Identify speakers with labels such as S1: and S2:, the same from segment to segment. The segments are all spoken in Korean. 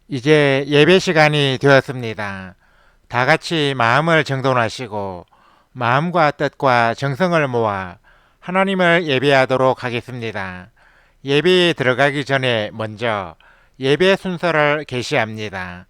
S1: 이제 예배 시간이 되었습니다. 다 같이 마음을 정돈하시고 마음과 뜻과 정성을 모아 하나님을 예배하도록 하겠습니다. 예배에 들어가기 전에 먼저 예배 순서를 게시합니다.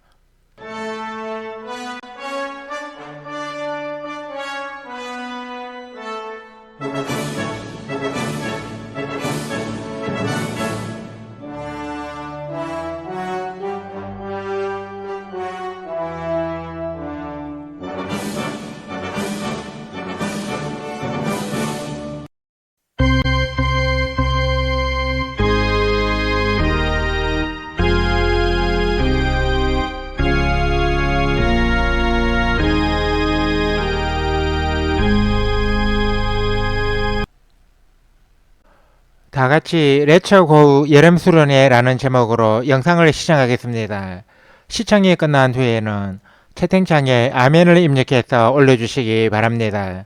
S1: 다 같이 레처 고우 여름 수련회라는 제목으로 영상을 시청하겠습니다. 시청이 끝난 후에는 채팅창에 아멘을 입력해서 올려주시기 바랍니다.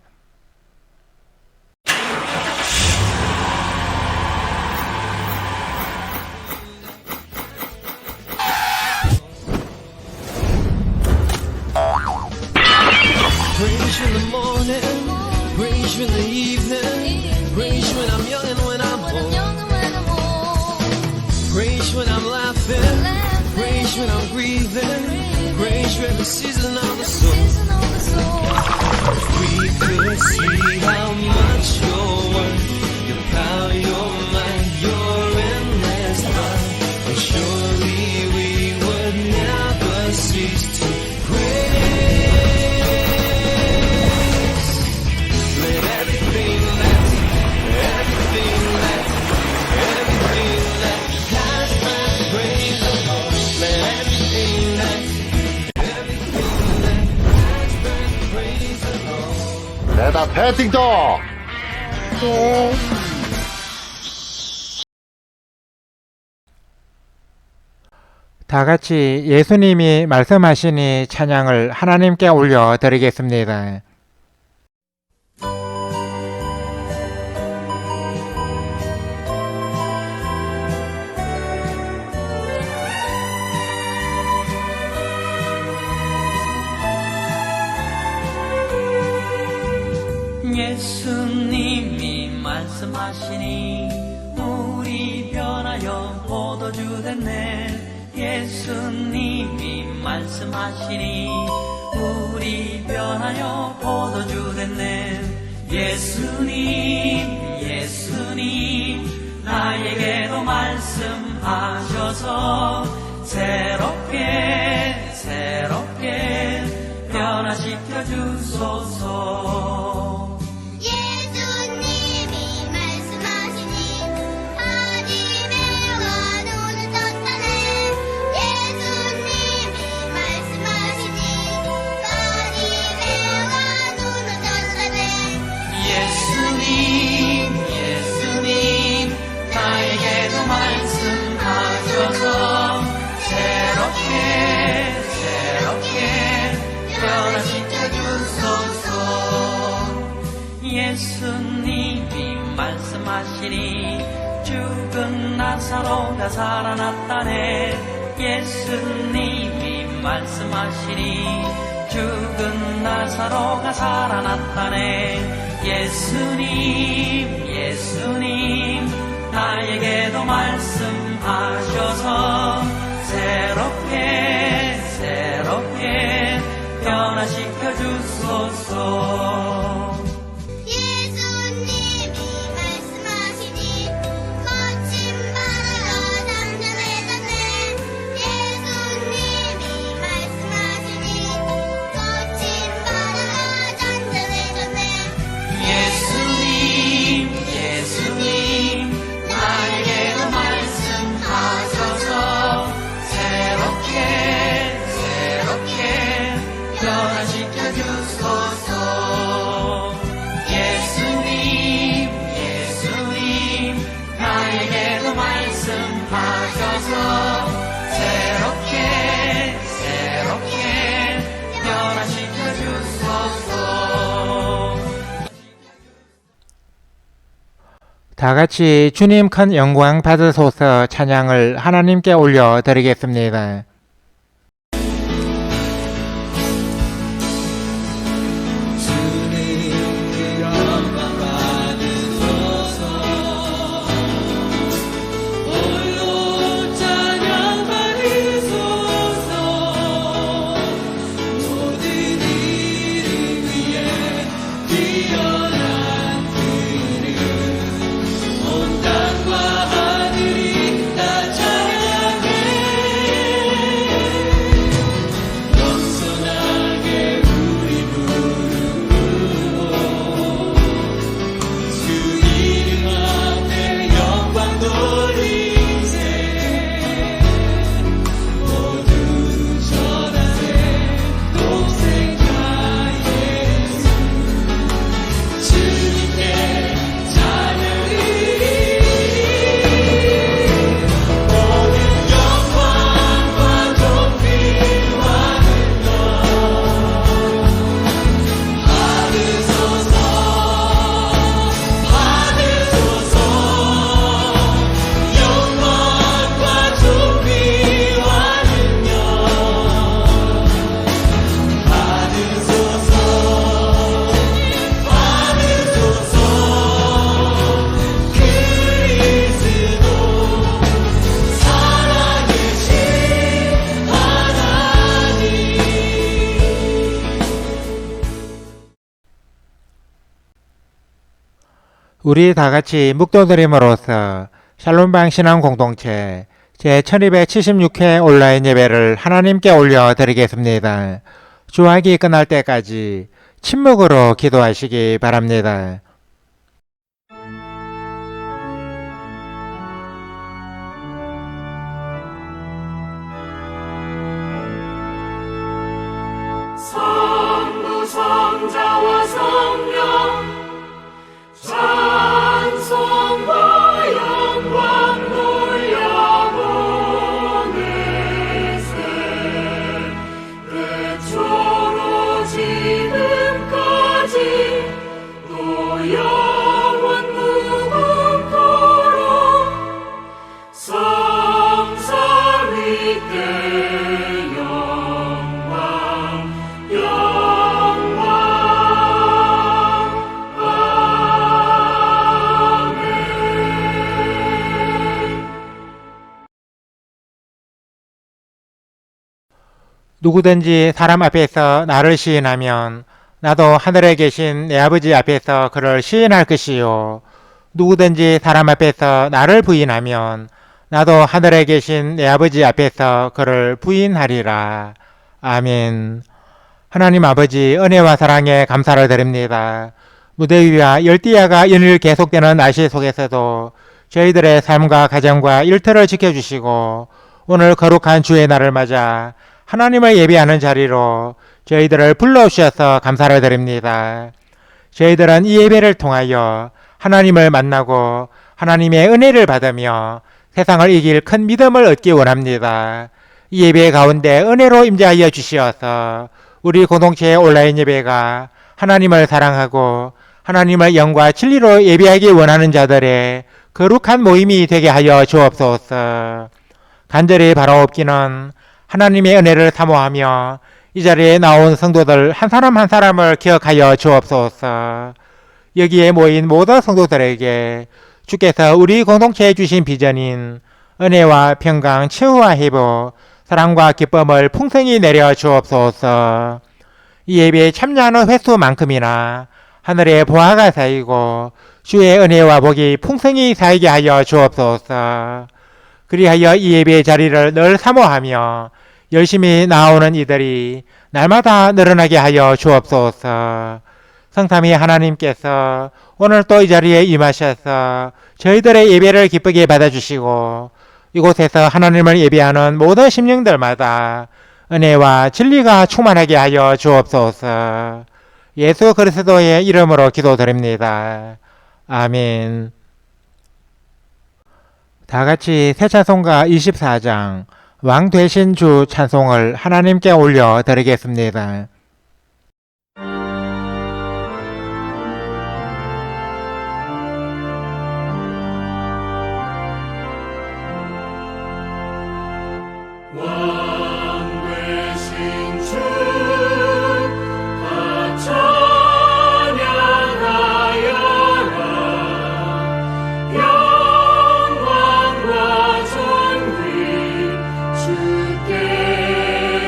S2: Praise you in the morning, praise you in the evening, praise you when I'm young and when I'm old, praise you when I'm laughing, praise you when I'm grieving, praise you every season of the soul. If we could see how much you're worth, your power, your might, your endless love, then surely we would never cease to praise.
S3: 대답해 띵동.
S1: 다 같이 예수님이 말씀하시니 찬양을 하나님께 올려 드리겠습니다.
S4: 예수님이 말씀하시니 물이 변하여 포도주 됐네. 예수님이 말씀하시니 물이 변하여 포도주 됐네. 예수님 나에게도 말씀하셔서 새롭게 변화시켜 주소서. 예수님 나에게도 말씀하셔서 새롭게 변화시켜 주소서. 예수님이 말씀하시니 죽은 나사로가 살아났다네. 예수님이 말씀하시니 죽은 나사로가 살아났다네. 예수님 나에게도 말씀하셔서 새롭게 변화시켜 주소서. 예수님 나에게도 말씀하셔서 새롭게 변화시켜 주소서. 예수님 나에게도 말씀하셔서 새롭게 변화시켜 주소서.
S1: 다 같이 주님 큰 영광 받으소서 찬양을 하나님께 올려 드리겠습니다. 우리 다 같이 묵도드림으로써 샬롬방 신앙 공동체 제1276회 온라인 예배를 하나님께 올려드리겠습니다. 주하기 끝날 때까지 침묵으로 기도하시기 바랍니다.
S3: 성부 성자와 성령 찬송과 영광 돌려보내세 태초로 지금까지 또 영원 무궁토록 성삼 위대 영광
S1: 누구든지 사람 앞에서 나를 시인하면 나도 하늘에 계신 내 아버지 앞에서 그를 시인할 것이요. 누구든지 사람 앞에서 나를 부인하면 나도 하늘에 계신 내 아버지 앞에서 그를 부인하리라. 아멘. 하나님 아버지 은혜와 사랑에 감사를 드립니다. 무대 위와 열띠야가 연일 계속되는 날씨 속에서도 저희들의 삶과 가정과 일터를 지켜주시고 오늘 거룩한 주의 날을 맞아 하나님을 예배하는 자리로 저희들을 불러주셔서 감사를 드립니다. 저희들은 이 예배를 통하여 하나님을 만나고 하나님의 은혜를 받으며 세상을 이길 큰 믿음을 얻기 원합니다. 이 예배 가운데 은혜로 임재하여 주시어서 우리 공동체의 온라인 예배가 하나님을 사랑하고 하나님을 영과 진리로 예배하기 원하는 자들의 거룩한 모임이 되게 하여 주옵소서. 간절히 바라옵기는 하나님의 은혜를 사모하며 이 자리에 나온 성도들 한 사람 한 사람을 기억하여 주옵소서. 여기에 모인 모든 성도들에게 주께서 우리 공동체에 주신 비전인 은혜와 평강, 치유와 회복, 사랑과 기쁨을 풍성히 내려 주옵소서. 이 예배에 참여하는 횟수만큼이나 하늘의 보화가 쌓이고 주의 은혜와 복이 풍성히 쌓이게 하여 주옵소서. 그리하여 이 예배의 자리를 늘 사모하며 열심히 나오는 이들이 날마다 늘어나게 하여 주옵소서. 성삼위 하나님께서 오늘 또 이 자리에 임하셔서 저희들의 예배를 기쁘게 받아주시고 이곳에서 하나님을 예배하는 모든 심령들마다 은혜와 진리가 충만하게 하여 주옵소서. 예수 그리스도의 이름으로 기도드립니다. 아멘. 다 같이 새 찬송가 24장 왕 되신 주 찬송을 하나님께 올려 드리겠습니다.
S3: 왕 되신 주 다 찬양하여라. 영광과 존귀 주께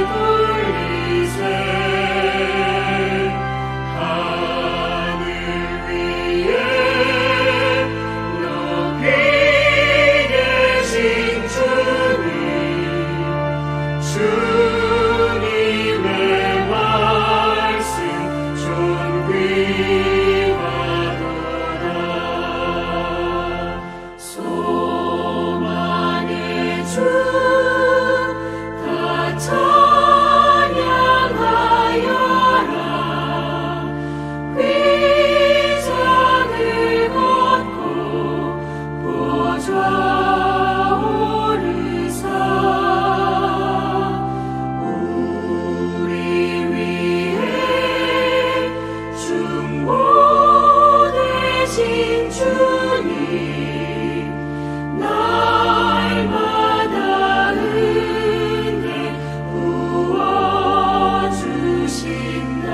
S3: 돌리세. 하늘 위에 높이 계신 주님, 주님의 말씀 존귀하도다. 소망의 주 다 찬양하여라. 위장을 걷고 보좌 오르사 우리 위해 중보되신 주님, 날마다 은혜 부어주신다.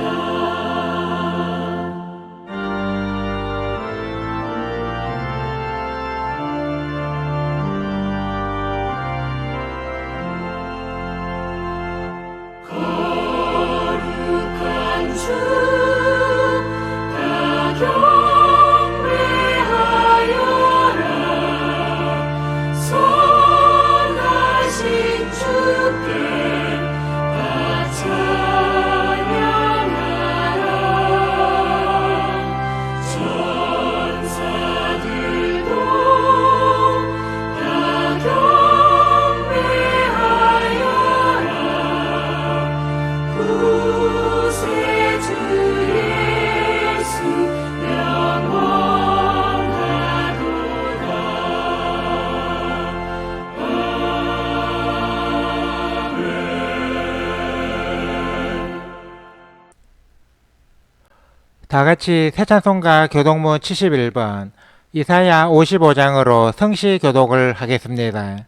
S1: 다 같이 새 찬송가 교독문 71번, 이사야 55장으로 성시 교독을 하겠습니다.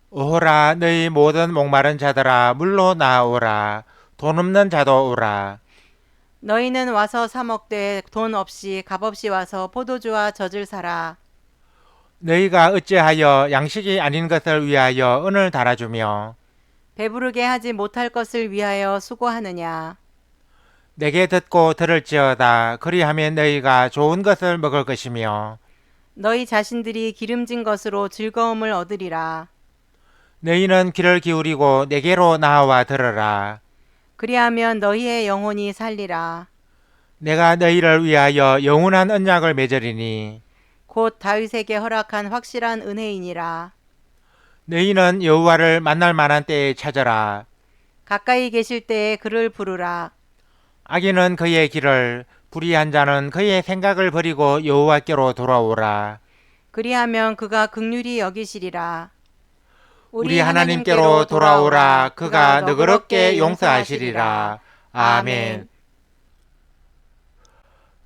S1: 오호라 너희 모든 목마른 자들아 물로 나아오라. 돈 없는 자도 오라.
S5: 너희는 와서 사 먹되 돈 없이 값없이 와서 포도주와 젖을 사라.
S1: 너희가 어찌하여 양식이 아닌 것을 위하여 은을 달아주며
S5: 배부르게 하지 못할 것을 위하여 수고하느냐.
S1: 내게 듣고 들을지어다. 그리하면 너희가 좋은 것을 먹을 것이며
S5: 너희 자신들이 기름진 것으로 즐거움을 얻으리라.
S1: 너희는 귀를 기울이고 내게로 나와 들으라.
S5: 그리하면 너희의 영혼이 살리라.
S1: 내가 너희를 위하여 영원한 언약을 맺으리니
S5: 곧 다윗에게 허락한 확실한 은혜이니라.
S1: 너희는 여호와를 만날 만한 때에 찾아라.
S5: 가까이 계실 때에 그를 부르라.
S1: 악인은 그의 길을, 불의한 자는 그의 생각을 버리고 여호와께로 돌아오라.
S5: 그리하면 그가 긍휼히 여기시리라.
S1: 우리 하나님께로 돌아오라. 그가 너그럽게 용서하시리라. 아멘.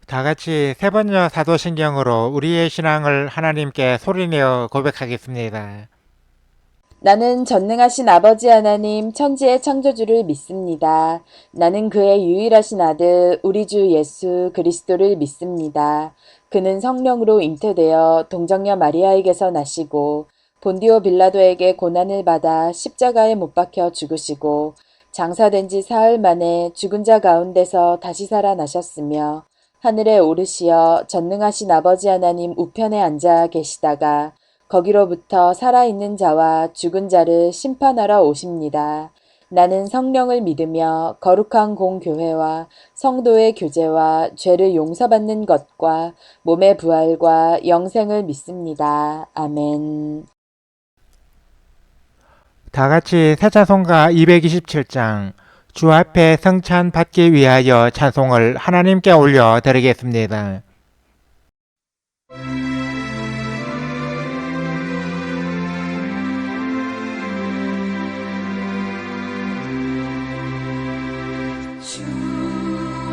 S1: 다 같이 세 번째 사도신경으로 우리의 신앙을 하나님께 소리내어 고백하겠습니다.
S6: 나는 전능하신 아버지 하나님 천지의 창조주를 믿습니다. 나는 그의 유일하신 아들 우리 주 예수 그리스도를 믿습니다. 그는 성령으로 잉태되어 동정녀 마리아에게서 나시고 본디오 빌라도에게 고난을 받아 십자가에 못 박혀 죽으시고 장사된 지 사흘 만에 죽은 자 가운데서 다시 살아나셨으며 하늘에 오르시어 전능하신 아버지 하나님 우편에 앉아 계시다가 거기로부터 살아있는 자와 죽은 자를 심판하러 오십니다. 나는 성령을 믿으며 거룩한 공교회와 성도의 교제와 죄를 용서받는 것과 몸의 부활과 영생을 믿습니다. 아멘.
S1: 다 같이 새 찬송가 227장 주 앞에 성찬 받기 위하여 찬송을 하나님께 올려 드리겠습니다.
S3: 주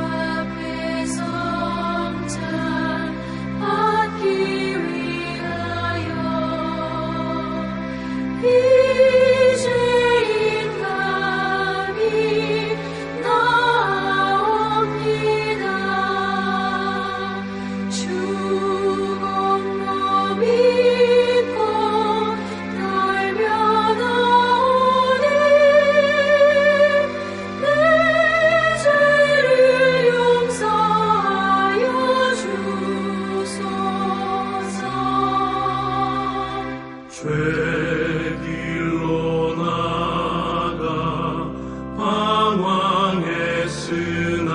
S3: 앞에 성찬 받기 위하여 이제인 감히 나옵니다. 주 공로 믿고 달며 나오니 내 죄를 용서하여 주소서.
S7: 길로 나가 방황했으나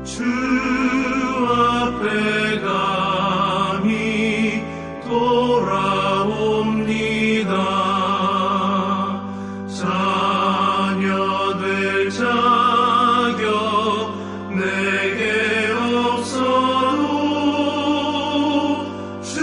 S7: 주 앞에 감히 돌아옵니다. 자녀 될 자격 내게 없어도 주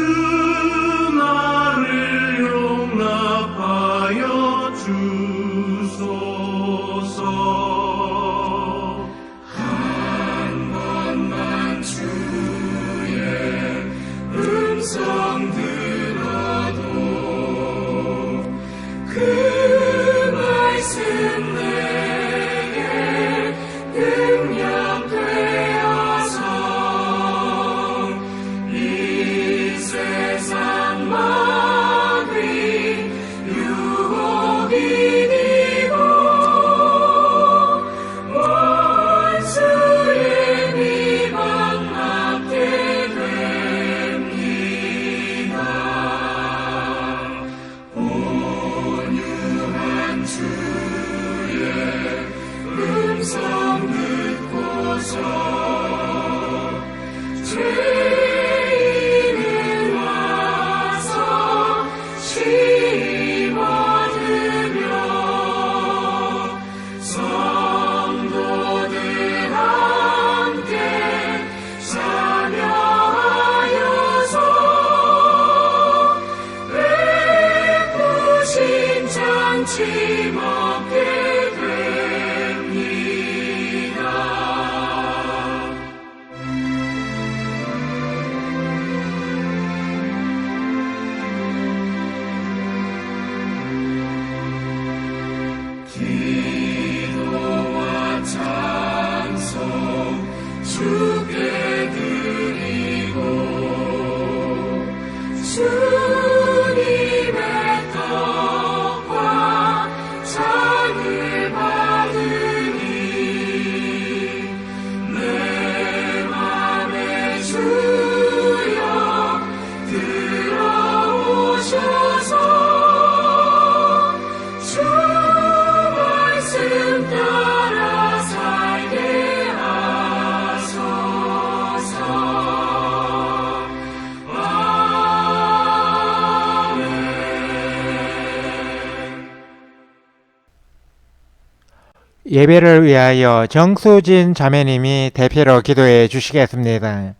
S1: 예배를 위하여 정수진 자매님이 대표로 기도해 주시겠습니다.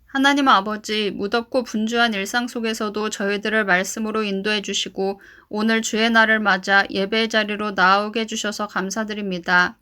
S8: 하나님 아버지, 무덥고 분주한 일상 속에서도 저희들을 말씀으로 인도해 주시고 오늘 주의 날을 맞아 예배의 자리로 나오게 해주셔서 감사드립니다.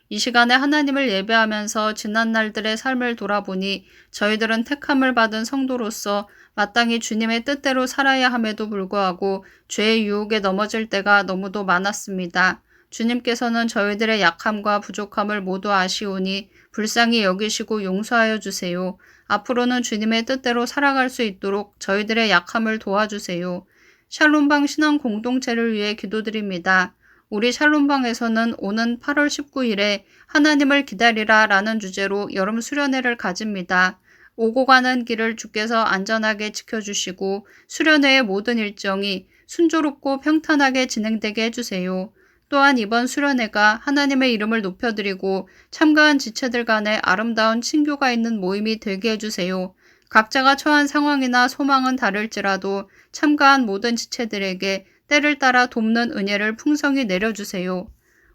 S8: 이 시간에 하나님을 예배하면서 지난 날들의 삶을 돌아보니 저희들은 택함을 받은 성도로서 마땅히 주님의 뜻대로 살아야 함에도 불구하고 죄의 유혹에 넘어질 때가 너무도 많았습니다. 주님께서는 저희들의 약함과 부족함을 모두 아시오니 불쌍히 여기시고 용서하여 주세요. 앞으로는 주님의 뜻대로 살아갈 수 있도록 저희들의 약함을 도와주세요. 샬롬방 신앙 공동체를 위해 기도드립니다. 우리 샬롬방에서는 오는 8월 19일에 하나님을 기다리라 라는 주제로 여름 수련회를 가집니다. 오고 가는 길을 주께서 안전하게 지켜주시고 수련회의 모든 일정이 순조롭고 평탄하게 진행되게 해주세요. 또한 이번 수련회가 하나님의 이름을 높여드리고 참가한 지체들 간에 아름다운 친교가 있는 모임이 되게 해주세요. 각자가 처한 상황이나 소망은 다를지라도 참가한 모든 지체들에게 때를 따라 돕는 은혜를 풍성히 내려주세요.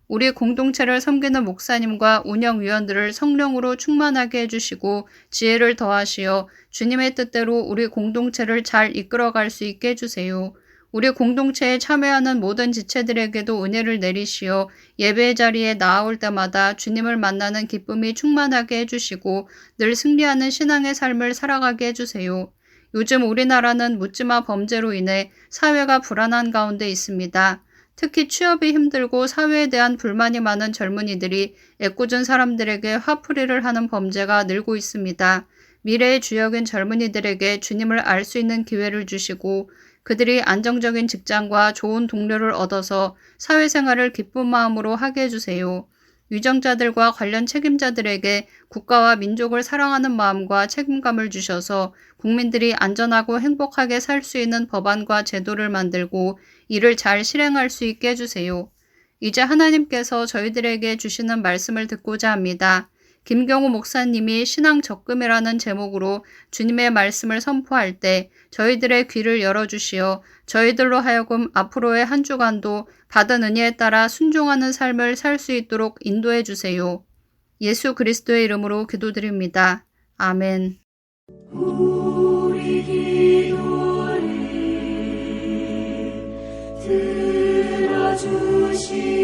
S8: 우리 공동체를 섬기는 목사님과 운영위원들을 성령으로 충만하게 해주시고 지혜를 더하시어 주님의 뜻대로 우리 공동체를 잘 이끌어갈 수 있게 해주세요. 우리 공동체에 참여하는 모든 지체들에게도 은혜를 내리시어 예배의 자리에 나아올 때마다 주님을 만나는 기쁨이 충만하게 해주시고 늘 승리하는 신앙의 삶을 살아가게 해주세요. 요즘 우리나라는 묻지마 범죄로 인해 사회가 불안한 가운데 있습니다. 특히 취업이 힘들고 사회에 대한 불만이 많은 젊은이들이 애꿎은 사람들에게 화풀이를 하는 범죄가 늘고 있습니다. 미래의 주역인 젊은이들에게 주님을 알 수 있는 기회를 주시고 그들이 안정적인 직장과 좋은 동료를 얻어서 사회생활을 기쁜 마음으로 하게 해주세요. 위정자들과 관련 책임자들에게 국가와 민족을 사랑하는 마음과 책임감을 주셔서 국민들이 안전하고 행복하게 살 수 있는 법안과 제도를 만들고 이를 잘 실행할 수 있게 해주세요. 이제 하나님께서 저희들에게 주시는 말씀을 듣고자 합니다. 김경우 목사님이 신앙 적금이라는 제목으로 주님의 말씀을 선포할 때 저희들의 귀를 열어주시어 저희들로 하여금 앞으로의 한 주간도 받은 은혜에 따라 순종하는 삶을 살 수 있도록 인도해 주세요. 예수 그리스도의 이름으로 기도드립니다. 아멘.
S3: 우리 기도를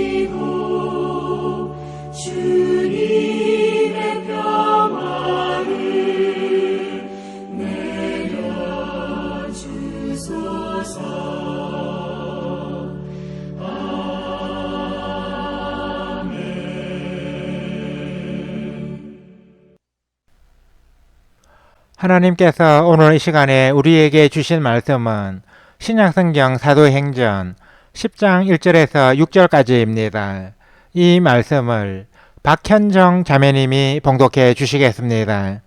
S3: 들어주시고 주님의 평화를 내려주소서.
S1: 하나님께서 오늘 이 시간에 우리에게 주신 말씀은 신약성경 사도행전 10장 1절에서 6절까지입니다. 이 말씀을 박현정 자매님이 봉독해 주시겠습니다.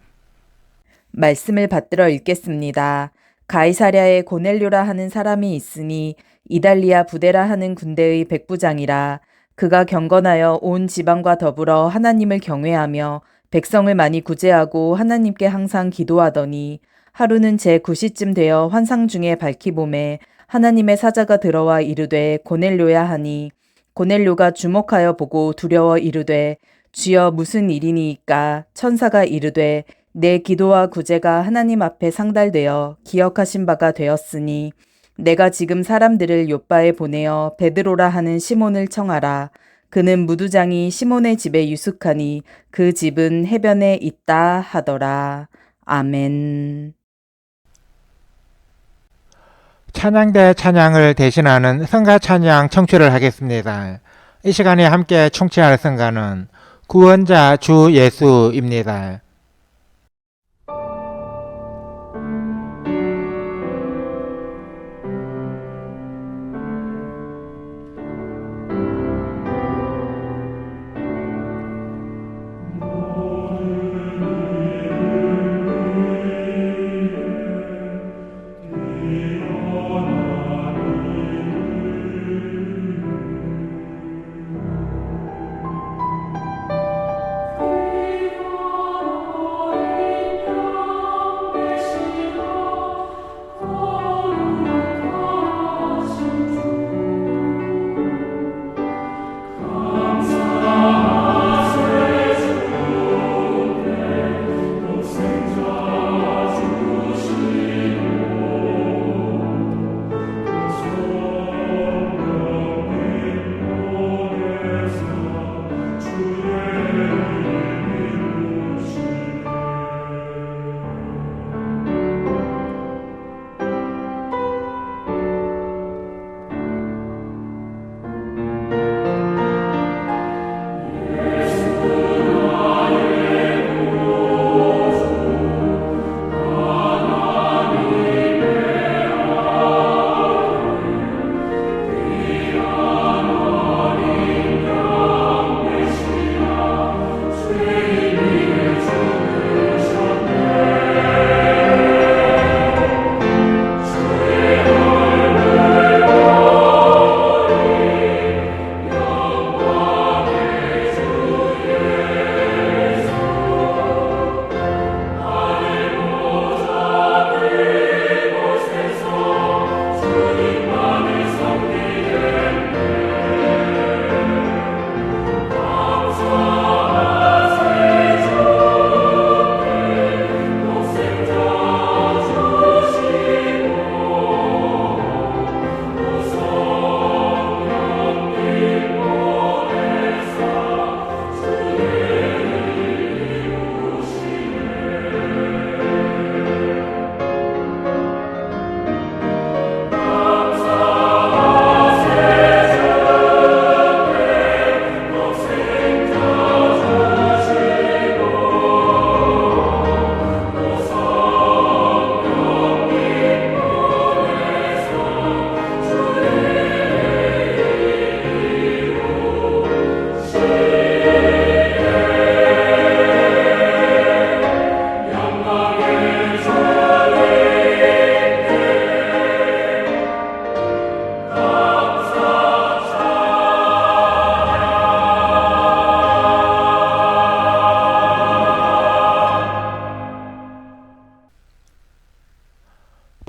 S6: 말씀을 받들어 읽겠습니다. 가이사랴에 고넬료라 하는 사람이 있으니 이달리아 부대라 하는 군대의 백부장이라. 그가 경건하여 온 지방과 더불어 하나님을 경외하며 백성을 많이 구제하고 하나님께 항상 기도하더니 하루는 제9시쯤 되어 환상 중에 밝히 봄에 하나님의 사자가 들어와 이르되 고넬료야 하니 고넬료가 주목하여 보고 두려워 이르되 주여 무슨 일이니이까. 천사가 이르되 내 기도와 구제가 하나님 앞에 상달되어 기억하신 바가 되었으니 내가 지금 사람들을 요바에 보내어 베드로라 하는 시몬을 청하라. 그는 무두장이 시몬의 집에 유숙하니 그 집은 해변에 있다 하더라. 아멘.
S1: 찬양대 찬양을 대신하는 성가 찬양 청취를 하겠습니다. 이 시간에 함께 청취할 성가는 구원자 주 예수입니다.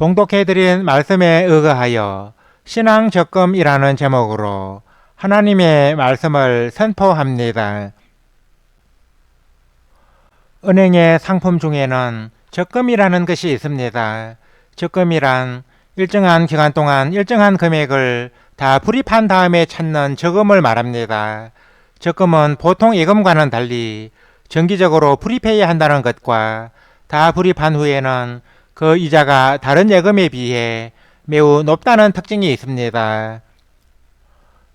S1: 봉독해드린 말씀에 의거하여 신앙 적금이라는 제목으로 하나님의 말씀을 선포합니다. 은행의 상품 중에는 적금이라는 것이 있습니다. 적금이란 일정한 기간 동안 일정한 금액을 다 불입한 다음에 찾는 저금을 말합니다. 적금은 보통 예금과는 달리 정기적으로 불입해야 한다는 것과 다 불입한 후에는 그 이자가 다른 예금에 비해 매우 높다는 특징이 있습니다.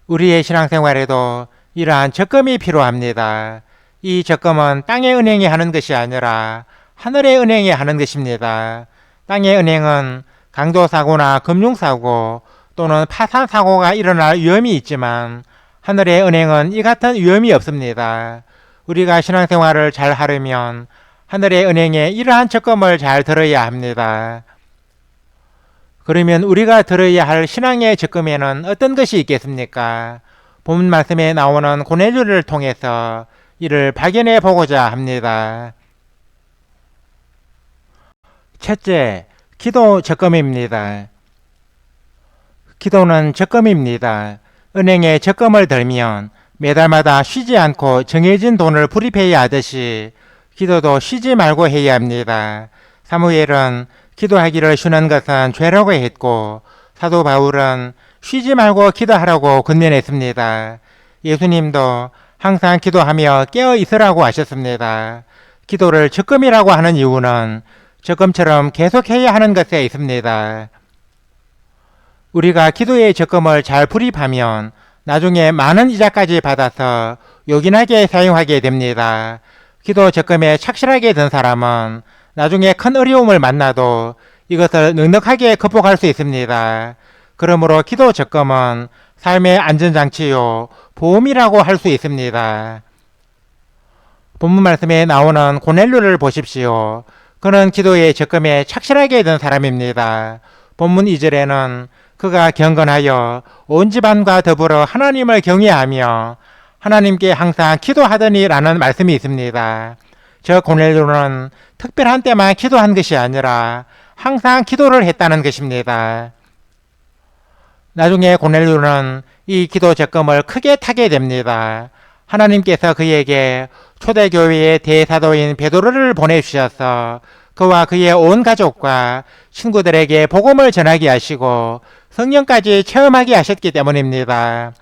S1: 우리의 신앙생활에도 이러한 적금이 필요합니다. 이 적금은 땅의 은행이 하는 것이 아니라 하늘의 은행이 하는 것입니다. 땅의 은행은 강도사고나 금융사고 또는 파산사고가 일어날 위험이 있지만 하늘의 은행은 이 같은 위험이 없습니다. 우리가 신앙생활을 잘 하려면 하늘의 은행에 이러한 적금을 잘 들어야 합니다. 그러면 우리가 들어야 할 신앙의 적금에는 어떤 것이 있겠습니까? 본문 말씀에 나오는 고넬료를 통해서 이를 발견해 보고자 합니다. 첫째, 기도 적금입니다. 기도는 적금입니다. 은행에 적금을 들면 매달마다 쉬지 않고 정해진 돈을 불입해야 하듯이 기도도 쉬지 말고 해야 합니다. 사무엘은 기도하기를 쉬는 것은 죄라고 했고 사도 바울은 쉬지 말고 기도하라고 권면했습니다. 예수님도 항상 기도하며 깨어 있으라고 하셨습니다. 기도를 적금이라고 하는 이유는 적금처럼 계속해야 하는 것에 있습니다. 우리가 기도의 적금을 잘 불입하면 나중에 많은 이자까지 받아서 요긴하게 사용하게 됩니다. 기도 적금에 착실하게 든 사람은 나중에 큰 어려움을 만나도 이것을 넉넉하게 극복할 수 있습니다. 그러므로 기도 적금은 삶의 안전장치요, 보험이라고 할 수 있습니다. 본문 말씀에 나오는 고넬료를 보십시오. 그는 기도의 적금에 착실하게 든 사람입니다. 본문 2절에는 그가 경건하여 온 집안과 더불어 하나님을 경외하며 하나님께 항상 기도하더니 라는 말씀이 있습니다. 저 고넬료는 특별한 때만 기도한 것이 아니라 항상 기도를 했다는 것입니다. 나중에 고넬료는 이 기도 적금을 크게 타게 됩니다. 하나님께서 그에게 초대교회의 대사도인 베드로를 보내주셔서 그와 그의 온 가족과 친구들에게 복음을 전하게 하시고 성령까지 체험하게 하셨기 때문입니다.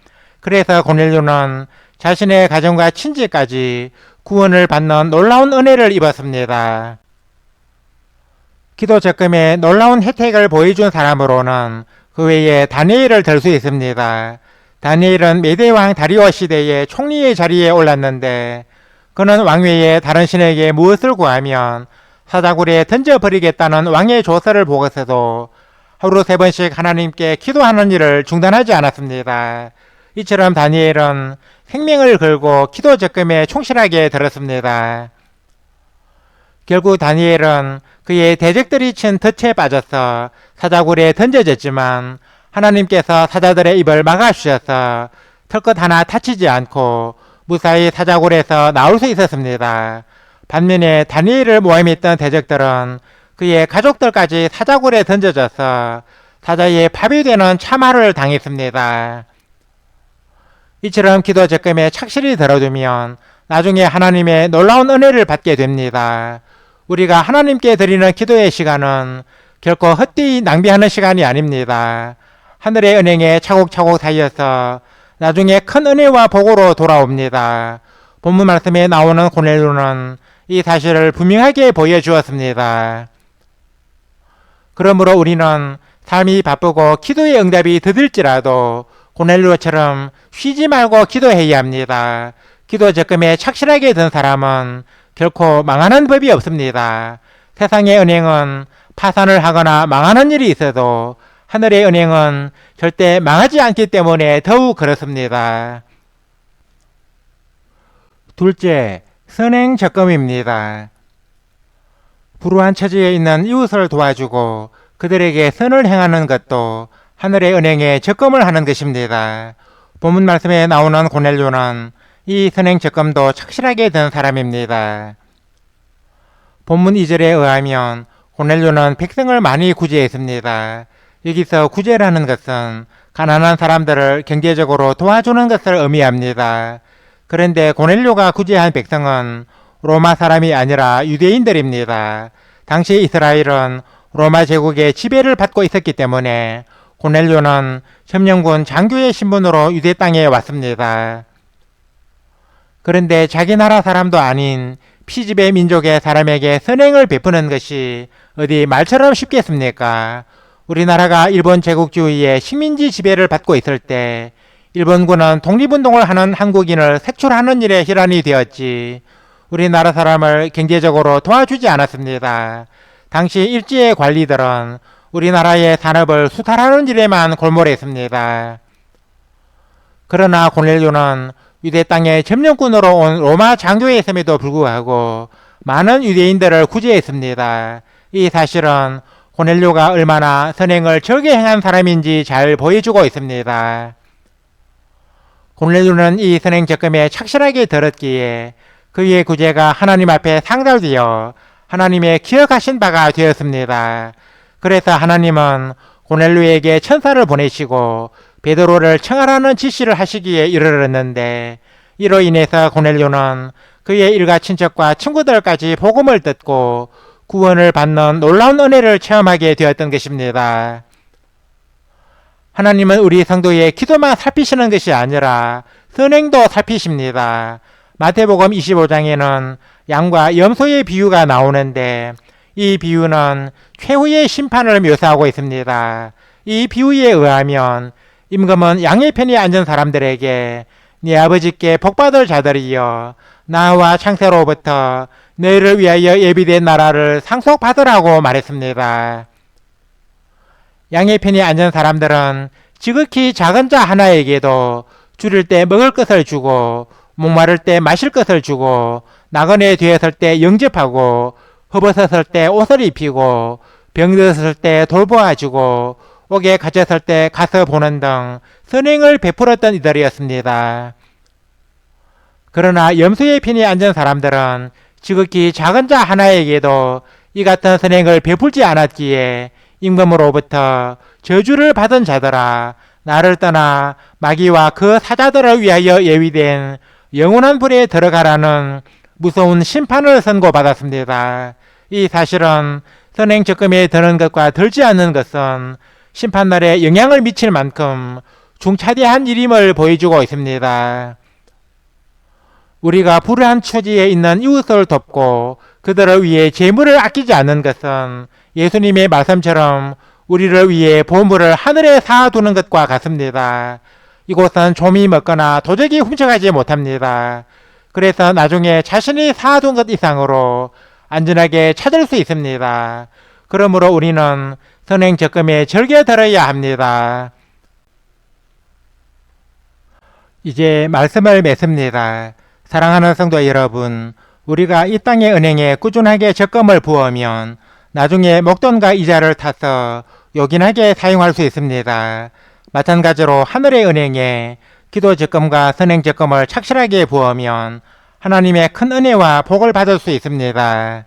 S1: 그래서 고넬료는 자신의 가정과 친지까지 구원을 받는 놀라운 은혜를 입었습니다. 기도 적금에 놀라운 혜택을 보여준 사람으로는 그 외에 다니엘을 들 수 있습니다. 다니엘은 메대왕 다리오 시대의 총리의 자리에 올랐는데 그는 왕외에 다른 신에게 무엇을 구하면 사자굴에 던져버리겠다는 왕의 조서를 보고서도 하루 3번씩 하나님께 기도하는 일을 중단하지 않았습니다. 이처럼 다니엘은 생명을 걸고 기도 적금에 충실하게 들었습니다. 결국 다니엘은 그의 대적들이 친 덫에 빠져서 사자굴에 던져졌지만 하나님께서 사자들의 입을 막아주셔서 털끝 하나 다치지 않고 무사히 사자굴에서 나올 수 있었습니다. 반면에 다니엘을 모함했던 대적들은 그의 가족들까지 사자굴에 던져져서 사자의 밥이 되는 참화를 당했습니다. 이처럼 기도 적금에 착실히 들어두면 나중에 하나님의 놀라운 은혜를 받게 됩니다. 우리가 하나님께 드리는 기도의 시간은 결코 헛되이 낭비하는 시간이 아닙니다. 하늘의 은행에 차곡차곡 쌓여서 나중에 큰 은혜와 복으로 돌아옵니다. 본문 말씀에 나오는 고넬료는 이 사실을 분명하게 보여주었습니다. 그러므로 우리는 삶이 바쁘고 기도의 응답이 더딜지라도 고넬료처럼 쉬지 말고 기도해야 합니다. 기도 적금에 착실하게 든 사람은 결코 망하는 법이 없습니다. 세상의 은행은 파산을 하거나 망하는 일이 있어도 하늘의 은행은 절대 망하지 않기 때문에 더욱 그렇습니다. 둘째, 선행 적금입니다. 불우한 처지에 있는 이웃을 도와주고 그들에게 선을 행하는 것도 하늘의 은행에 적금을 하는 것입니다. 본문 말씀에 나오는 고넬료는 이 선행 적금도 착실하게 든 사람입니다. 본문 2절에 의하면 고넬료는 백성을 많이 구제했습니다. 여기서 구제라는 것은 가난한 사람들을 경제적으로 도와주는 것을 의미합니다. 그런데 고넬료가 구제한 백성은 로마 사람이 아니라 유대인들입니다. 당시 이스라엘은 로마 제국의 지배를 받고 있었기 때문에 고넬료는 점령군 장교의 신분으로 유대 땅에 왔습니다. 그런데 자기 나라 사람도 아닌 피지배 민족의 사람에게 선행을 베푸는 것이 어디 말처럼 쉽겠습니까? 우리나라가 일본 제국주의의 식민지 지배를 받고 있을 때 일본군은 독립운동을 하는 한국인을 색출하는 일에 혈안이 되었지 우리나라 사람을 경제적으로 도와주지 않았습니다. 당시 일제의 관리들은 우리나라의 산업을 수탈하는 일에만 골몰했습니다. 그러나 고넬료는 유대 땅에 점령군으로 온 로마 장교였음에도 불구하고 많은 유대인들을 구제했습니다. 이 사실은 고넬료가 얼마나 선행을 적게 행한 사람인지 잘 보여주고 있습니다. 고넬료는 이 선행 적금에 착실하게 들었기에 그의 구제가 하나님 앞에 상달되어 하나님의 기억하신 바가 되었습니다. 그래서 하나님은 고넬료에게 천사를 보내시고 베드로를 청하라는 지시를 하시기에 이르렀는데 이로 인해서 고넬료는 그의 일가 친척과 친구들까지 복음을 듣고 구원을 받는 놀라운 은혜를 체험하게 되었던 것입니다. 하나님은 우리 성도의 기도만 살피시는 것이 아니라 선행도 살피십니다. 마태복음 25장에는 양과 염소의 비유가 나오는데 이 비유는 최후의 심판을 묘사하고 있습니다. 이 비유에 의하면 임금은 양의 편에 앉은 사람들에게 네 아버지께 복받을 자들이여 나와 창세로부터 너희를 위하여 예비된 나라를 상속받으라고 말했습니다. 양의 편에 앉은 사람들은 지극히 작은 자 하나에게도 줄일 때 먹을 것을 주고 목마를 때 마실 것을 주고 나그네 되었을 때 영접하고 헐벗었을 때 옷을 입히고 병들었을 때 돌보아주고 옥에 갇혔을 때 가서 보는 등 선행을 베풀었던 이들이었습니다. 그러나 염소의 편에 앉은 사람들은 지극히 작은 자 하나에게도 이 같은 선행을 베풀지 않았기에 임금으로부터 저주를 받은 자들아 나를 떠나 마귀와 그 사자들을 위하여 예비된 영원한 불에 들어가라는 무서운 심판을 선고받았습니다. 이 사실은 선행 적금에 드는 것과 들지 않는 것은 심판날에 영향을 미칠 만큼 중차대한 일임을 보여주고 있습니다. 우리가 불우한 처지에 있는 이웃을 돕고 그들을 위해 재물을 아끼지 않는 것은 예수님의 말씀처럼 우리를 위해 보물을 하늘에 쌓아두는 것과 같습니다. 이곳은 좀이 먹거나 도적이 훔쳐가지 못합니다. 그래서 나중에 자신이 쌓아둔 것 이상으로 안전하게 찾을 수 있습니다. 그러므로 우리는 선행 적금에 절개 들어야 합니다. 이제 말씀을 맺습니다. 사랑하는 성도 여러분, 우리가 이 땅의 은행에 꾸준하게 적금을 부으면 나중에 목돈과 이자를 타서 요긴하게 사용할 수 있습니다. 마찬가지로 하늘의 은행에 기도 적금과 선행 적금을 착실하게 부으면 하나님의 큰 은혜와 복을 받을 수 있습니다.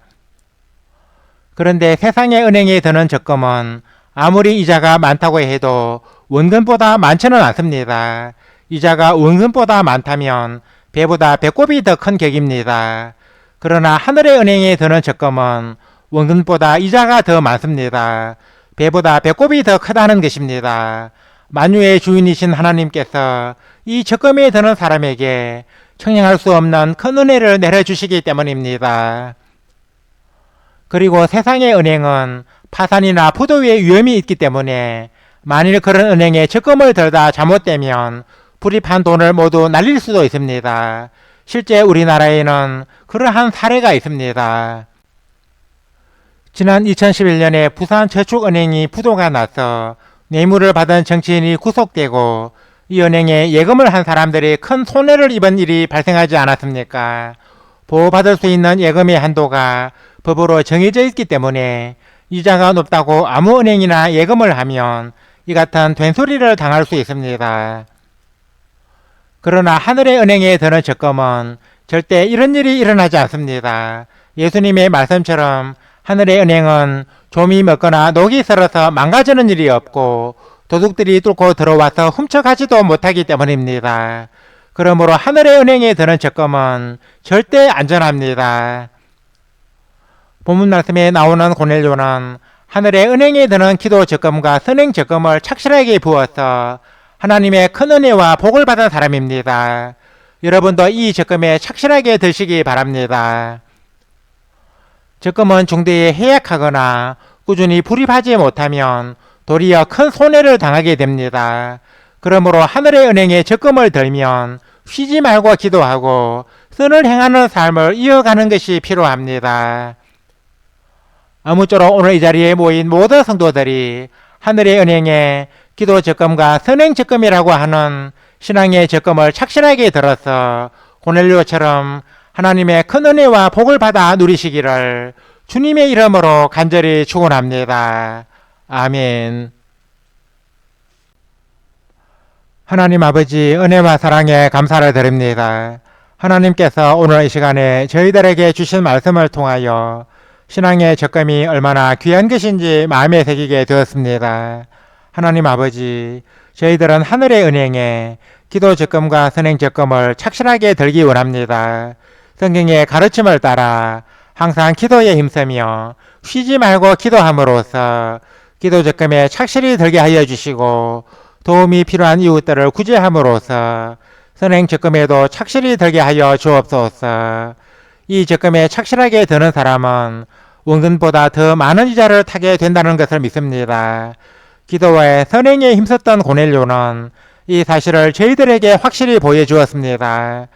S1: 그런데 세상의 은행에 드는 적금은 아무리 이자가 많다고 해도 원금보다 많지는 않습니다. 이자가 원금보다 많다면 배보다 배꼽이 더 큰 격입니다. 그러나 하늘의 은행에 드는 적금은 원금보다 이자가 더 많습니다. 배보다 배꼽이 더 크다는 것입니다. 만유의 주인이신 하나님께서 이 적금에 드는 사람에게 청량할 수 없는 큰 은혜를 내려주시기 때문입니다. 그리고 세상의 은행은 파산이나 부도의 위험이 있기 때문에 만일 그런 은행에 적금을 들다 잘못되면 불입한 돈을 모두 날릴 수도 있습니다. 실제 우리나라에는 그러한 사례가 있습니다. 지난 2011년에 부산저축은행이 부도가 나서 뇌물을 받은 정치인이 구속되고 이 은행에 예금을 한 사람들이 큰 손해를 입은 일이 발생하지 않았습니까? 보호받을 수 있는 예금의 한도가 법으로 정해져 있기 때문에 이자가 높다고 아무 은행이나 예금을 하면 이 같은 된소리를 당할 수 있습니다. 그러나 하늘의 은행에 드는 적금은 절대 이런 일이 일어나지 않습니다. 예수님의 말씀처럼 하늘의 은행은 좀이 먹거나 녹이 슬어서 망가지는 일이 없고 도둑들이 뚫고 들어와서 훔쳐가지도 못하기 때문입니다. 그러므로 하늘의 은행에 드는 적금은 절대 안전합니다. 본문 말씀에 나오는 고넬료는 하늘의 은행에 드는 기도 적금과 선행 적금을 착실하게 부어서 하나님의 큰 은혜와 복을 받은 사람입니다. 여러분도 이 적금에 착실하게 드시기 바랍니다. 적금은 중대에 해약하거나 꾸준히 불입하지 못하면 도리어 큰 손해를 당하게 됩니다. 그러므로 하늘의 은행에 적금을 들면 쉬지 말고 기도하고 선을 행하는 삶을 이어가는 것이 필요합니다. 아무쪼록 오늘 이 자리에 모인 모든 성도들이 하늘의 은행에 기도 적금과 선행 적금이라고 하는 신앙의 적금을 착실하게 들어서 고넬료처럼 하나님의 큰 은혜와 복을 받아 누리시기를 주님의 이름으로 간절히 축원합니다. 아멘. 하나님 아버지 은혜와 사랑에 감사를 드립니다. 하나님께서 오늘 이 시간에 저희들에게 주신 말씀을 통하여 신앙의 적금이 얼마나 귀한 것인지 마음에 새기게 되었습니다. 하나님 아버지, 저희들은 하늘의 은행에 기도 적금과 선행 적금을 착실하게 들기 원합니다. 성경의 가르침을 따라 항상 기도에 힘쓰며 쉬지 말고 기도함으로써 기도 적금에 착실히 들게 하여 주시고 도움이 필요한 이웃들을 구제함으로써 선행 적금에도 착실히 들게 하여 주옵소서. 이 적금에 착실하게 드는 사람은 원금보다 더 많은 이자를 타게 된다는 것을 믿습니다. 기도와 선행에 힘썼던 고넬료는 이 사실을 저희들에게 확실히 보여주었습니다.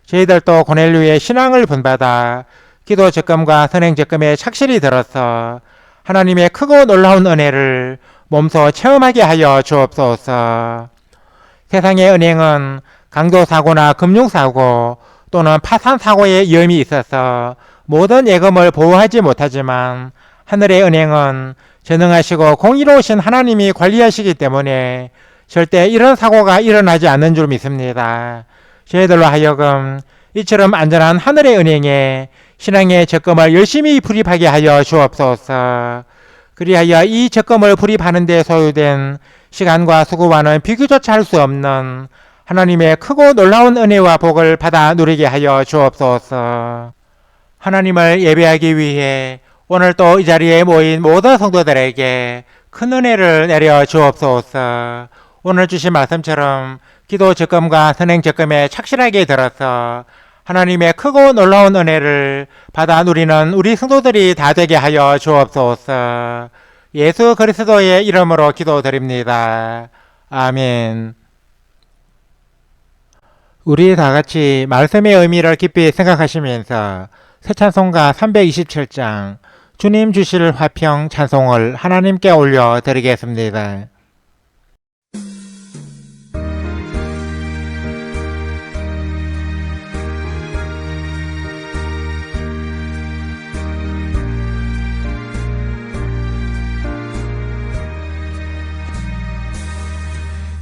S1: 저희들도 고넬료의 신앙을 본받아 기도 적금과 선행 적금에 착실히 들어서 하나님의 크고 놀라운 은혜를 몸소 체험하게 하여 주옵소서. 세상의 은행은 강도사고나 금융사고 또는 파산사고의 위험이 있어서 모든 예금을 보호하지 못하지만 하늘의 은행은 전능하시고 공의로우신 하나님이 관리하시기 때문에 절대 이런 사고가 일어나지 않는 줄 믿습니다. 저희들로 하여금 이처럼 안전한 하늘의 은행에 신앙의 적금을 열심히 불입하게 하여 주옵소서. 그리하여 이 적금을 불입하는 데 소요된 시간과 수고와는 비교조차 할 수 없는 하나님의 크고 놀라운 은혜와 복을 받아 누리게 하여 주옵소서. 하나님을 예배하기 위해 오늘 또 이 자리에 모인 모든 성도들에게 큰 은혜를 내려 주옵소서. 오늘 주신 말씀처럼 기도 적금과 선행 적금에 착실하게 들어서 하나님의 크고 놀라운 은혜를 받아 누리는 우리 성도들이 다 되게 하여 주옵소서. 예수 그리스도의 이름으로 기도드립니다. 아멘. 우리 다 같이 말씀의 의미를 깊이 생각하시면서 새 찬송가 327장 주님 주실 화평 찬송을 하나님께 올려드리겠습니다.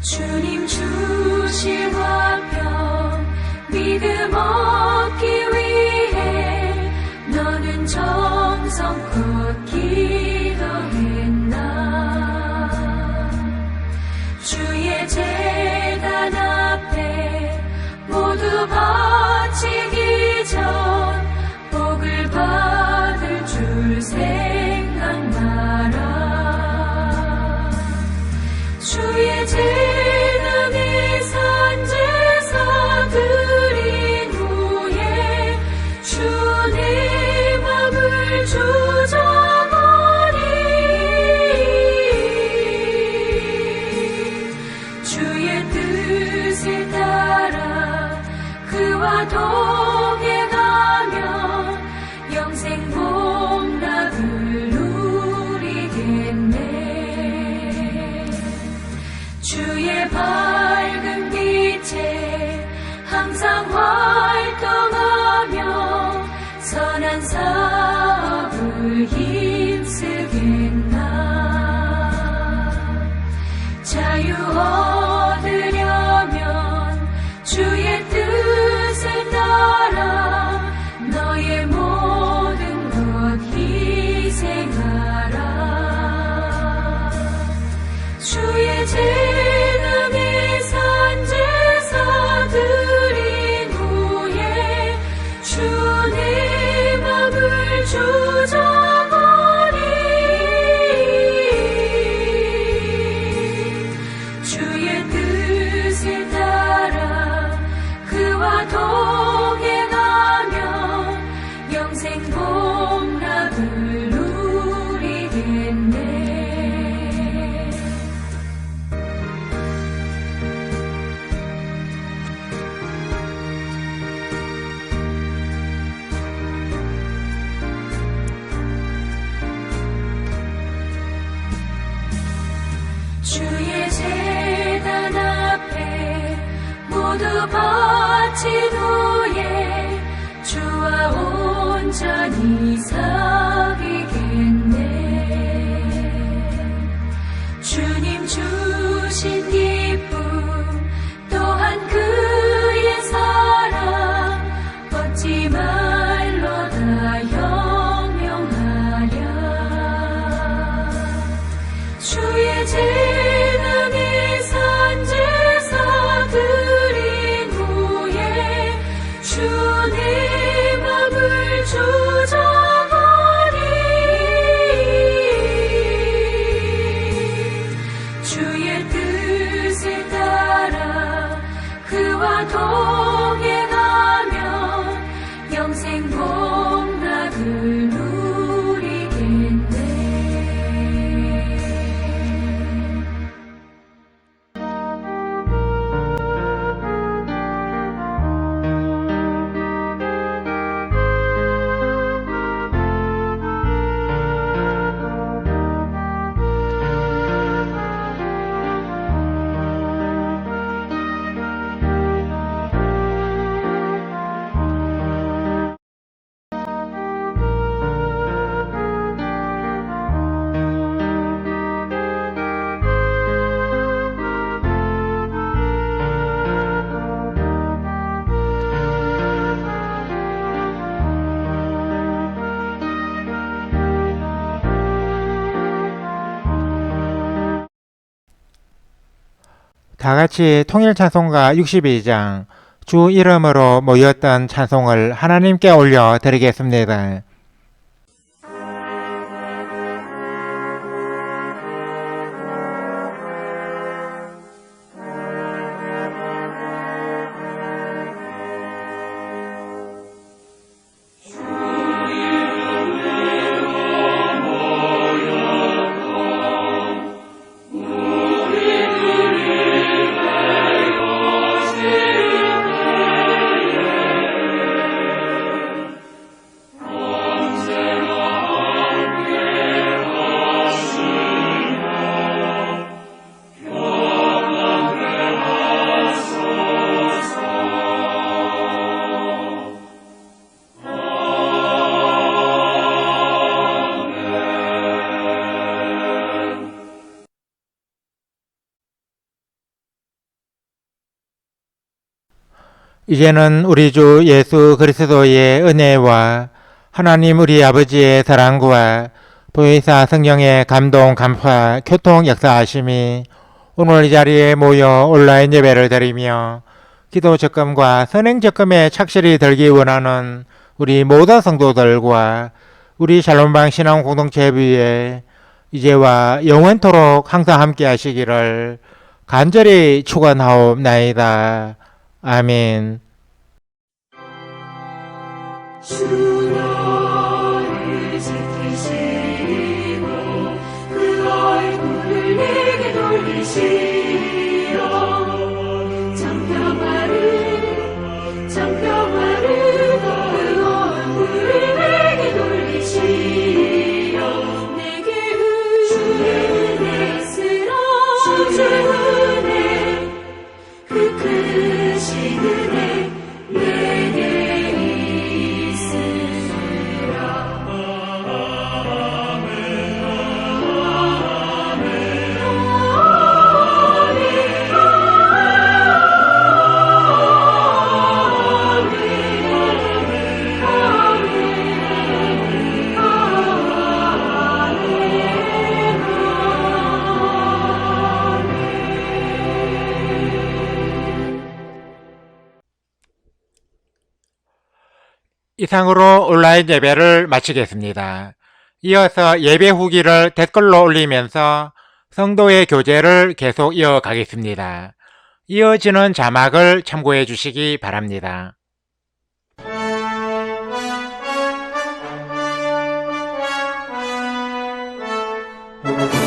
S3: 주님 주실 화평 믿음 얻기 위해 너는 정성껏 기도했나. 주의 제단 앞에 모두 바치기 전 복을 받을 줄 생각나라. 주의 제단에 산제사 드린 후에 주의 맘을 주저버리 주의 뜻을 따라 그와 동행하면 영생 복락을 누리겠네. 주의 밝은 빛에 항상 활동하며 선한 사업을 힘쓰겠나. 자유 얻으려면 주의 뜻을 따라 너의 모든 것 희생 주의 제단 앞에 모두 바치도에 주와 온전히 섬기겠네. 주님 주신 기쁨 또한 그의 사랑 얻지 말로 다 영영하랴. 주의 제단에 산제사 드린 후에 주 내 맘을 조정하리. 주의 뜻을 따라 그와 동행하며 영생 복락을 누리겠네.
S1: 다 같이 통일 찬송가 62장 주 이름으로 모였던 찬송을 하나님께 올려 드리겠습니다. 이제는 우리 주 예수 그리스도의 은혜와 하나님 우리 아버지의 사랑과 보혜사 성령의 감동, 감화, 교통 역사하심이 오늘 이 자리에 모여 온라인 예배를 드리며 기도 적금과 선행 적금에 착실히 들기 원하는 우리 모든 성도들과 우리 샬롬방 신앙 공동체 위에 이제와 영원토록 항상 함께 하시기를 간절히 축원하옵나이다. 아멘.
S3: 주 너를 지키시고 그 얼굴을 내게 돌리시어 장평화를 그 얼굴을 내게 돌리시어 내게 주의 은혜 쓰라. 주의 은혜 그 크신 은혜 내게 있으라.
S1: 이상으로 온라인 예배를 마치겠습니다. 이어서 예배 후기를 댓글로 올리면서 성도의 교제를 계속 이어가겠습니다. 이어지는 자막을 참고해 주시기 바랍니다.
S3: 주